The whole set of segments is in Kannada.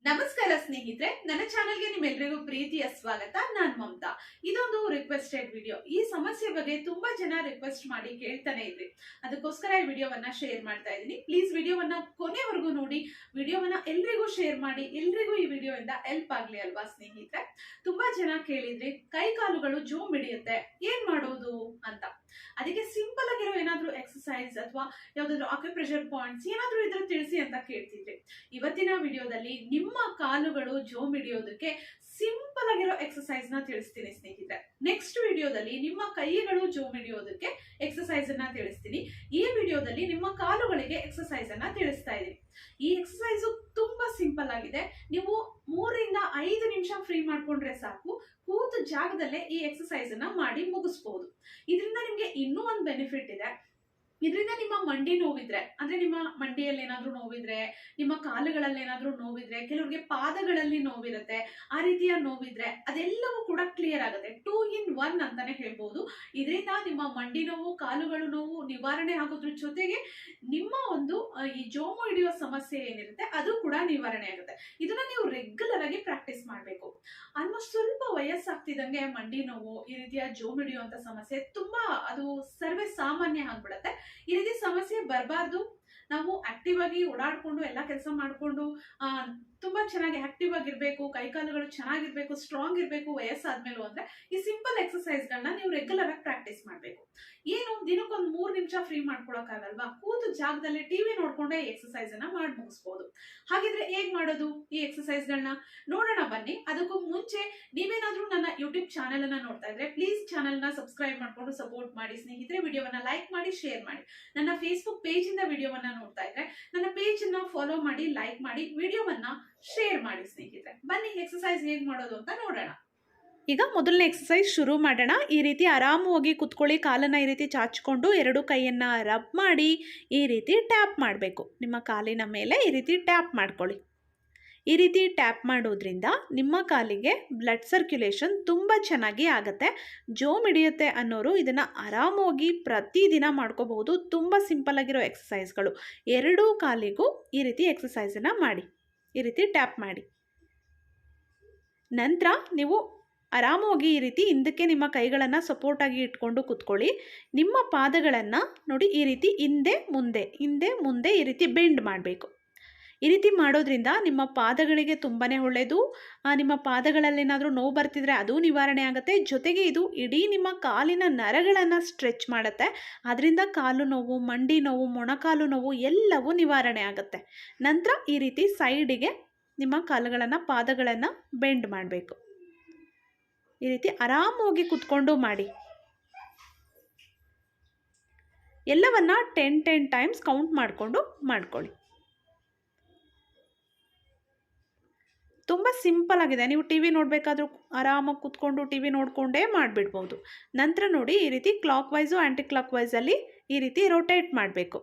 ನಮಸ್ಕಾರ ಸ್ನೇಹಿತರೆ, ನನ್ನ ಚಾನೆಲ್ಗೆ ನಿಮ್ಮೆಲ್ಲರಿಗೂ ಪ್ರೀತಿಯ ಸ್ವಾಗತ. ನಾನು ಮಮತಾ. ಇದೊಂದು ರಿಕ್ವೆಸ್ಟೆಡ್ ವಿಡಿಯೋ. ಈ ಸಮಸ್ಯೆ ಬಗ್ಗೆ ತುಂಬಾ ಜನ ರಿಕ್ವೆಸ್ಟ್ ಮಾಡಿ ಕೇಳ್ತಾನೆ ಇದ್ರಿ. ಅದಕ್ಕೋಸ್ಕರ ಈ ವಿಡಿಯೋವನ್ನ ಶೇರ್ ಮಾಡ್ತಾ ಇದ್ದೀನಿ. ಪ್ಲೀಸ್ ವಿಡಿಯೋವನ್ನ ಕೊನೆವರೆಗೂ ನೋಡಿ. ವಿಡಿಯೋವನ್ನ ಎಲ್ರಿಗೂ ಶೇರ್ ಮಾಡಿ. ಎಲ್ರಿಗೂ ಈ ವಿಡಿಯೋಯಿಂದ ಹೆಲ್ಪ್ ಆಗ್ಲಿ ಅಲ್ವಾ ಸ್ನೇಹಿತರೆ? ತುಂಬಾ ಜನ ಕೇಳಿದ್ರಿ, ಕೈ ಕಾಲುಗಳು ಜೋಮ್ ಹಿಡಿಯುತ್ತೆ, ಏನ್ ಮಾಡೋದು ಅಂತ. ಅದಕ್ಕೆ ಸಿಂಪಲ್ ಆಗಿರೋ ಏನಾದ್ರೂ ಎಕ್ಸಸೈಸ್ ಅಥವಾ ಯಾವ್ದಾದ್ರು ಅಕ್ಯುಪ್ರೆಷರ್ ಪಾಯಿಂಟ್ಸ್ ಏನಾದ್ರೂ ಇದ್ರೆ ತಿಳಿಸಿ ಅಂತ ಕೇಳ್ತಿದ್ರಿ. ಇವತ್ತಿನ ವಿಡಿಯೋದಲ್ಲಿ ನಿಮ್ಮ ಕಾಲುಗಳು ಜೋಮ್ ಹಿಡಿಯೋದಕ್ಕೆ ಸಿಂಪಲ್ ಆಗಿರೋ ಎಕ್ಸಸೈಸ್ ನ ತಿಳಿಸ್ತೀನಿ ಸ್ನೇಹಿತರೆ. ನೆಕ್ಸ್ಟ್ ವಿಡಿಯೋದಲ್ಲಿ ನಿಮ್ಮ ಕೈಗಳು ಜೋಮ್ ಹಿಡಿಯೋದಕ್ಕೆ ಎಕ್ಸಸೈಸ್ ಅನ್ನ ತಿಳಿಸ್ತೀನಿ. ಈ ವಿಡಿಯೋದಲ್ಲಿ ನಿಮ್ಮ ಕಾಲುಗಳಿಗೆ ಎಕ್ಸಸೈಸ್ ಅನ್ನ ತಿಳಿಸ್ತಾ ಇದ್ದೀನಿ. ಈ ಎಕ್ಸಸೈಸ್ ತುಂಬಾ ಸಿಂಪಲ್ ಆಗಿದೆ. ನೀವು 3 ರಿಂದ 5 ನಿಮಿಷ ಫ್ರೀ ಮಾಡ್ಕೊಂಡ್ರೆ ಸಾಕು. ಕೂತ ಜಾಗದಲ್ಲೇ ಈ ಎಕ್ಸಸೈಸ್ ಅನ್ನ ಮಾಡಿ ಮುಗಿಸಬಹುದು. ಇದರಿಂದ ನಿಮ್ಗೆ ಇನ್ನೂ ಒಂದು ಬೆನಿಫಿಟ್ ಇದೆ. ಇದರಿಂದ ನಿಮ್ಮ ಮಂಡಿ ನೋವಿದ್ರೆ, ಅಂದ್ರೆ ನಿಮ್ಮ ಮಂಡಿಯಲ್ಲಿ ಏನಾದ್ರೂ ನೋವಿದ್ರೆ, ನಿಮ್ಮ ಕಾಲುಗಳಲ್ಲಿ ಏನಾದ್ರೂ ನೋವಿದ್ರೆ, ಕೆಲವರಿಗೆ ಪಾದಗಳಲ್ಲಿ ನೋವಿರುತ್ತೆ, ಆ ರೀತಿಯ ನೋವಿದ್ರೆ ಅದೆಲ್ಲವೂ ಕೂಡ ಕ್ಲಿಯರ್ ಆಗುತ್ತೆ. 2 in 1 ಅಂತಾನೆ ಹೇಳ್ಬಹುದು. ಇದರಿಂದ ನಿಮ್ಮ ಮಂಡಿ ನೋವು, ಕಾಲುಗಳು ನೋವು ನಿವಾರಣೆ ಆಗೋದ್ರ ಜೊತೆಗೆ ನಿಮ್ಮ ಒಂದು ಈ ಜೋಮು ಹಿಡಿಯುವ ಸಮಸ್ಯೆ ಏನಿರುತ್ತೆ ಅದು ಕೂಡ ನಿವಾರಣೆ ಆಗುತ್ತೆ. ಇದನ್ನ ನೀವು ರೆಗ್ಯುಲರ್ ಆಗಿ ಪ್ರಾಕ್ಟೀಸ್ ಮಾಡಬೇಕು. ಆಲ್ಮೋಸ್ಟ್ ಸ್ವಲ್ಪ ವಯಸ್ಸಾಗ್ತಿದಂಗೆ ಮಂಡಿ ನೋವು, ಈ ರೀತಿಯ ಜೋಮು ಹಿಡಿಯುವಂತ ಸಮಸ್ಯೆ ತುಂಬಾ ಅದು ಸರ್ವೇ ಸಾಮಾನ್ಯ ಆಗ್ಬಿಡತ್ತೆ. ಈ ರೀತಿ ಸಮಸ್ಯೆ ಬರಬಾರ್ದು. ನಾವು ಆಕ್ಟಿವ್ ಆಗಿ ಓಡಾಡ್ಕೊಂಡು ಎಲ್ಲ ಕೆಲಸ ಮಾಡ್ಕೊಂಡು ತುಂಬಾ ಚೆನ್ನಾಗಿ ಆಕ್ಟಿವ್ ಆಗಿರ್ಬೇಕು, ಕೈಕಾಲುಗಳು ಚೆನ್ನಾಗಿರ್ಬೇಕು, ಸ್ಟ್ರಾಂಗ್ ಇರ್ಬೇಕು ವಯಸ್ಸಾದ್ಮೇಲೂ ಅಂದ್ರೆ ಈ ಸಿಂಪಲ್ ಎಕ್ಸಸೈಸ್ ಗಳನ್ನ ನೀವು ರೆಗ್ಯುಲರ್ ಆಗಿ ಪ್ರಾಕ್ಟೀಸ್ ಮಾಡ್ಬೇಕು. ಏನು ದಿನಕ್ಕೊಂದು 3 ನಿಮಿಷ ಫ್ರೀ ಮಾಡ್ಕೊಳಕ್ಕಾಗಲ್ವಾ? ಕೂತು ಜಾಗದಲ್ಲಿ ಟಿವಿ ನೋಡ್ಕೊಂಡೆ ಈ ಎಕ್ಸಸೈಸ್ ಅನ್ನ ಮಾಡಿ ಮುಗಿಸ್ಬೋದು. ಹಾಗಿದ್ರೆ ಹೇಗ್ ಮಾಡೋದು ಈ ಎಕ್ಸಸೈಸ್ ಗಳನ್ನ ನೋಡೋಣ ಬನ್ನಿ. ಅದಕ್ಕೂ ಮುಂಚೆ ನೀವೇನಾದ್ರೂ ನನ್ನ ಯೂಟ್ಯೂಬ್ ಚಾನೆಲ್ ಅನ್ನ ನೋಡ್ತಾ ಇದ್ರೆ ಪ್ಲೀಸ್ ಚಾನೆಲ್ ನ ಸಬ್ಸ್ಕ್ರೈಬ್ ಮಾಡ್ಕೊಂಡು ಸಪೋರ್ಟ್ ಮಾಡಿ ಸ್ನೇಹಿತರೆ. ವಿಡಿಯೋವನ್ನ ಲೈಕ್ ಮಾಡಿ, ಶೇರ್ ಮಾಡಿ. ನನ್ನ ಫೇಸ್ಬುಕ್ ಪೇಜ್ ಇಂದ ವಿಡಿಯೋವನ್ನ ನೋಡ್ತಾ ಇದ್ರೆ ನನ್ನ ಪೇಜ್ ಅನ್ನ ಫಾಲೋ ಮಾಡಿ, ಲೈಕ್ ಮಾಡಿ, ವಿಡಿಯೋವನ್ನ ಶೇರ್ ಮಾಡಿ ಸ್ನೇಹಿತರೆ. ಬನ್ನಿ ಎಕ್ಸಸೈಸ್ ಹೇಗ್ ಮಾಡೋದು ಅಂತ ನೋಡೋಣ. ಈಗ ಮೊದಲನೇ ಎಕ್ಸಸೈಸ್ ಶುರು ಮಾಡೋಣ. ಈ ರೀತಿ ಆರಾಮವಾಗಿ ಕುತ್ಕೊಳ್ಳಿ. ಕಾಲನ್ನ ಈ ರೀತಿ ಚಾಚಿಕೊಂಡು 2 ಕೈಯನ್ನ ರಬ್ ಮಾಡಿ ಈ ರೀತಿ ಟ್ಯಾಪ್ ಮಾಡಬೇಕು. ನಿಮ್ಮ ಕಾಲಿನ ಮೇಲೆ ಈ ರೀತಿ ಟ್ಯಾಪ್ ಮಾಡ್ಕೊಳ್ಳಿ. ಈ ರೀತಿ ಟ್ಯಾಪ್ ಮಾಡೋದ್ರಿಂದ ನಿಮ್ಮ ಕಾಲಿಗೆ ಬ್ಲಡ್ ಸರ್ಕ್ಯುಲೇಷನ್ ತುಂಬ ಚೆನ್ನಾಗಿ ಆಗುತ್ತೆ. ಜೋಮ್ ಹಿಡಿಯುತ್ತೆ ಅನ್ನೋರು ಇದನ್ನು ಆರಾಮವಾಗಿ ಪ್ರತಿದಿನ ಮಾಡ್ಕೋಬಹುದು. ತುಂಬ ಸಿಂಪಲ್ ಆಗಿರೋ ಎಕ್ಸಸೈಸ್ಗಳು. 2 ಕಾಲಿಗೂ ಈ ರೀತಿ ಎಕ್ಸಸೈಸನ್ನು ಮಾಡಿ. ಈ ರೀತಿ ಟ್ಯಾಪ್ ಮಾಡಿ. ನಂತರ ನೀವು ಆರಾಮವಾಗಿ ಈ ರೀತಿ ಹಿಂದಕ್ಕೆ ನಿಮ್ಮ ಕೈಗಳನ್ನು ಸಪೋರ್ಟಾಗಿ ಇಟ್ಕೊಂಡು ಕೂತ್ಕೊಳ್ಳಿ. ನಿಮ್ಮ ಪಾದಗಳನ್ನು ನೋಡಿ ಈ ರೀತಿ ಹಿಂದೆ ಮುಂದೆ ಈ ರೀತಿ ಬೆಂಡ್ ಮಾಡಬೇಕು. ಈ ರೀತಿ ಮಾಡೋದ್ರಿಂದ ನಿಮ್ಮ ಪಾದಗಳಿಗೆ ತುಂಬಾ ಒಳ್ಳೆಯದು. ನಿಮ್ಮ ಪಾದಗಳಲ್ಲೇನಾದರೂ ನೋವು ಬರ್ತಿದ್ರೆ ಅದು ನಿವಾರಣೆ ಆಗುತ್ತೆ. ಜೊತೆಗೆ ಇದು ಇಡೀ ನಿಮ್ಮ ಕಾಲಿನ ನರಗಳನ್ನು ಸ್ಟ್ರೆಚ್ ಮಾಡುತ್ತೆ. ಅದರಿಂದ ಕಾಲು ನೋವು, ಮಂಡಿ ನೋವು, ಮೊಣಕಾಲು ನೋವು ಎಲ್ಲವೂ ನಿವಾರಣೆ ಆಗುತ್ತೆ. ನಂತರ ಈ ರೀತಿ ಸೈಡಿಗೆ ನಿಮ್ಮ ಕಾಲುಗಳನ್ನು, ಪಾದಗಳನ್ನು ಬೆಂಡ್ ಮಾಡಬೇಕು. ಈ ರೀತಿ ಆರಾಮವಾಗಿ ಕೂತ್ಕೊಂಡು ಮಾಡಿ. ಎಲ್ಲವನ್ನ 10 ಟೈಮ್ಸ್ ಕೌಂಟ್ ಮಾಡಿಕೊಂಡು ಮಾಡ್ಕೊಳ್ಳಿ. ತುಂಬ ಸಿಂಪಲ್ ಆಗಿದೆ. ನೀವು ಟಿ ವಿ ನೋಡಬೇಕಾದ್ರೂ ಆರಾಮಾಗಿ ಕೂತ್ಕೊಂಡು ಟಿ ವಿ ನೋಡಿಕೊಂಡೇ ಮಾಡಿಬಿಡ್ಬೋದು. ನಂತರ ನೋಡಿ ಈ ರೀತಿ ಕ್ಲಾಕ್ ವೈಸು ಆ್ಯಂಟಿ ಕ್ಲಾಕ್ ವೈಸಲ್ಲಿ ಈ ರೀತಿ ರೊಟೇಟ್ ಮಾಡಬೇಕು.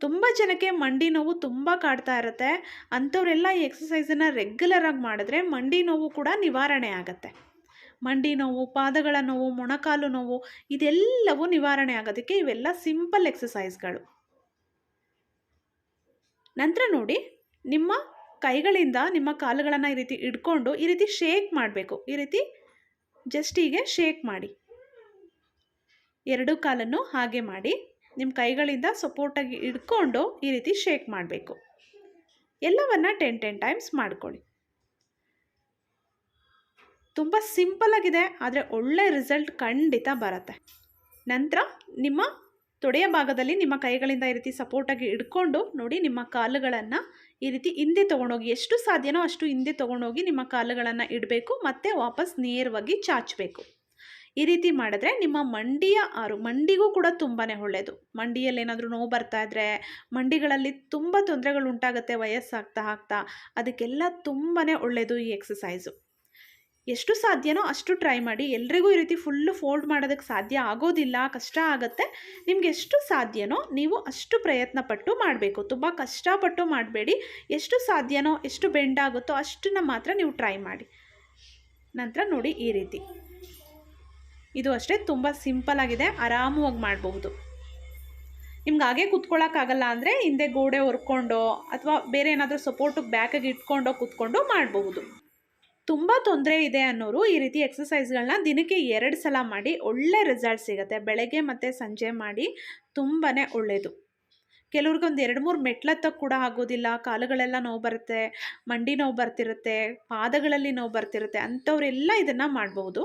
ತುಂಬ ಜನಕ್ಕೆ ಮಂಡಿ ನೋವು ತುಂಬ ಕಾಡ್ತಾ ಇರುತ್ತೆ. ಅಂಥವರೆಲ್ಲ ಈ ಎಕ್ಸಸೈಸನ್ನು ರೆಗ್ಯುಲರ್ ಆಗಿ ಮಾಡಿದ್ರೆ ಮಂಡಿ ನೋವು ಕೂಡ ನಿವಾರಣೆ ಆಗುತ್ತೆ. ಮಂಡಿ ನೋವು, ಪಾದಗಳ ನೋವು, ಮೊಣಕಾಲು ನೋವು ಇದೆಲ್ಲವೂ ನಿವಾರಣೆ ಆಗೋದಕ್ಕೆ ಇವೆಲ್ಲ ಸಿಂಪಲ್ ಎಕ್ಸಸೈಸ್ಗಳು. ನಂತರ ನೋಡಿ ನಿಮ್ಮ ಕೈಗಳಿಂದ ನಿಮ್ಮ ಕಾಲುಗಳನ್ನು ಈ ರೀತಿ ಹಿಡ್ಕೊಂಡು ಈ ರೀತಿ ಶೇಕ್ ಮಾಡಬೇಕು. ಈ ರೀತಿ ಜಸ್ಟ್ ಹೀಗೆ ಶೇಕ್ ಮಾಡಿ. 2 ಕಾಲನ್ನು ಹಾಗೆ ಮಾಡಿ ನಿಮ್ಮ ಕೈಗಳಿಂದ ಸಪೋರ್ಟಾಗಿ ಹಿಡ್ಕೊಂಡು ಈ ರೀತಿ ಶೇಕ್ ಮಾಡಬೇಕು. ಎಲ್ಲವನ್ನು 10 ಟೈಮ್ಸ್ ಮಾಡ್ಕೊಳ್ಳಿ. ತುಂಬ ಸಿಂಪಲ್ ಆಗಿದೆ, ಆದರೆ ಒಳ್ಳೆ ರಿಸಲ್ಟ್ ಖಂಡಿತ ಬರುತ್ತೆ. ನಂತರ ನಿಮ್ಮ ತೊಡೆಯ ಭಾಗದಲ್ಲಿ ನಿಮ್ಮ ಕೈಗಳಿಂದ ಈ ರೀತಿ ಸಪೋರ್ಟಾಗಿ ಹಿಡ್ಕೊಂಡು ನೋಡಿ ನಿಮ್ಮ ಕಾಲುಗಳನ್ನು ಈ ರೀತಿ ಹಿಂದೆ ತೊಗೊಂಡೋಗಿ, ಎಷ್ಟು ಸಾಧ್ಯನೋ ಅಷ್ಟು ಹಿಂದೆ ತೊಗೊಂಡೋಗಿ ನಿಮ್ಮ ಕಾಲುಗಳನ್ನು ಇಡಬೇಕು. ಮತ್ತು ವಾಪಸ್ ನೇರವಾಗಿ ಚಾಚಬೇಕು. ಈ ರೀತಿ ಮಾಡಿದ್ರೆ ನಿಮ್ಮ ಮಂಡಿಗೂ ಕೂಡ ತುಂಬಾ ಒಳ್ಳೆಯದು. ಮಂಡಿಯಲ್ಲಿ ಏನಾದರೂ ನೋವು ಬರ್ತಾ ಇದ್ದರೆ, ಮಂಡಿಗಳಲ್ಲಿ ತುಂಬ ತೊಂದರೆಗಳು ಉಂಟಾಗುತ್ತೆ ವಯಸ್ಸಾಗ್ತಾ ಅದಕ್ಕೆಲ್ಲ ತುಂಬಾ ಒಳ್ಳೆಯದು ಈ ಎಕ್ಸಸೈಸು. ಎಷ್ಟು ಸಾಧ್ಯನೋ ಅಷ್ಟು ಟ್ರೈ ಮಾಡಿ. ಎಲ್ರಿಗೂ ಈ ರೀತಿ ಫುಲ್ಲು ಫೋಲ್ಡ್ ಮಾಡೋದಕ್ಕೆ ಸಾಧ್ಯ ಆಗೋದಿಲ್ಲ, ಕಷ್ಟ ಆಗುತ್ತೆ. ನಿಮ್ಗೆ ಎಷ್ಟು ಸಾಧ್ಯನೋ ನೀವು ಅಷ್ಟು ಪ್ರಯತ್ನಪಟ್ಟು ಮಾಡಬೇಕು. ತುಂಬ ಕಷ್ಟಪಟ್ಟು ಮಾಡಬೇಡಿ. ಎಷ್ಟು ಸಾಧ್ಯನೋ, ಎಷ್ಟು ಬೆಂಡ್ ಆಗುತ್ತೋ ಅಷ್ಟನ್ನು ಮಾತ್ರ ನೀವು ಟ್ರೈ ಮಾಡಿ. ನಂತರ ನೋಡಿ ಈ ರೀತಿ, ಇದು ಅಷ್ಟೇ ತುಂಬ ಸಿಂಪಲ್ ಆಗಿದೆ, ಆರಾಮವಾಗಿ ಮಾಡಬಹುದು. ನಿಮ್ಗೆ ಹಾಗೆ ಕೂತ್ಕೊಳ್ಳೋಕ್ಕಾಗಲ್ಲ ಅಂದರೆ ಹಿಂದೆ ಗೋಡೆ ಹೊರ್ಕೊಂಡು ಅಥವಾ ಬೇರೆ ಏನಾದರೂ ಸಪೋರ್ಟಿಗೆ ಬ್ಯಾಕಿಗೆ ಇಟ್ಕೊಂಡೋ ಕೂತ್ಕೊಂಡು ಮಾಡಬಹುದು. ತುಂಬ ತೊಂದರೆ ಇದೆ ಅನ್ನೋರು ಈ ರೀತಿ ಎಕ್ಸಸೈಸ್ಗಳನ್ನ ದಿನಕ್ಕೆ 2 ಸಲ ಮಾಡಿ ಒಳ್ಳೆ ರಿಸಲ್ಟ್ ಸಿಗುತ್ತೆ. ಬೆಳಗ್ಗೆ ಮತ್ತು ಸಂಜೆ ಮಾಡಿ ತುಂಬಾ ಒಳ್ಳೆಯದು. ಕೆಲವ್ರಿಗೆ ಒಂದು 2-3 ಮೆಟ್ಲತ್ತಕ್ಕೆ ಕೂಡ ಆಗೋದಿಲ್ಲ, ಕಾಲುಗಳೆಲ್ಲ ನೋವು ಬರುತ್ತೆ, ಮಂಡಿ ನೋವು ಬರ್ತಿರುತ್ತೆ, ಪಾದಗಳಲ್ಲಿ ನೋವು ಬರ್ತಿರುತ್ತೆ, ಅಂಥವರೆಲ್ಲ ಇದನ್ನು ಮಾಡ್ಬೋದು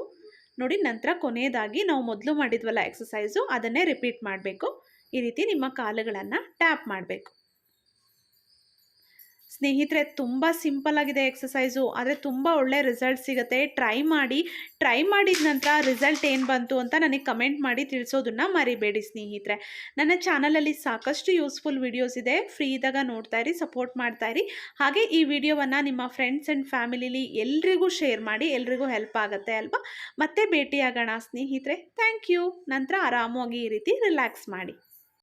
ನೋಡಿ. ನಂತರ ಕೊನೆಯದಾಗಿ ನಾವು ಮೊದಲು ಮಾಡಿದ್ವಲ್ಲ ಎಕ್ಸಸೈಸು, ಅದನ್ನೇ ರಿಪೀಟ್ ಮಾಡಬೇಕು. ಈ ರೀತಿ ನಿಮ್ಮ ಕಾಲುಗಳನ್ನು ಟ್ಯಾಪ್ ಮಾಡಬೇಕು. ಸ್ನೇಹಿತರೆ, ತುಂಬ ಸಿಂಪಲ್ ಆಗಿದೆ ಎಕ್ಸಸೈಸು, ಆದರೆ ತುಂಬ ಒಳ್ಳೆ ರಿಸಲ್ಟ್ ಸಿಗುತ್ತೆ. ಟ್ರೈ ಮಾಡಿದ ನಂತರ ರಿಸಲ್ಟ್ ಏನು ಬಂತು ಅಂತ ನನಗೆ ಕಮೆಂಟ್ ಮಾಡಿ ತಿಳಿಸೋದನ್ನು ಮರಿಬೇಡಿ ಸ್ನೇಹಿತರೆ. ನನ್ನ ಚಾನಲಲ್ಲಿ ಸಾಕಷ್ಟು ಯೂಸ್ಫುಲ್ ವಿಡಿಯೋಸ್ ಇದೆ, ಫ್ರೀ ಇದ್ದಾಗ ನೋಡ್ತಾ ಇರಿ, ಸಪೋರ್ಟ್ ಮಾಡ್ತಾ ಇರಿ. ಹಾಗೆ ಈ ವಿಡಿಯೋವನ್ನು ನಿಮ್ಮ ಫ್ರೆಂಡ್ಸ್ ಆ್ಯಂಡ್ ಫ್ಯಾಮಿಲಿಲಿ ಎಲ್ರಿಗೂ ಶೇರ್ ಮಾಡಿ, ಎಲ್ರಿಗೂ ಹೆಲ್ಪ್ ಆಗುತ್ತೆ ಅಲ್ವಾ. ಮತ್ತೆ ಭೇಟಿಯಾಗೋಣ ಸ್ನೇಹಿತರೆ. Thank you. ನಂತರ ಆರಾಮಾಗಿ ಈ ರೀತಿ ರಿಲ್ಯಾಕ್ಸ್ ಮಾಡಿ.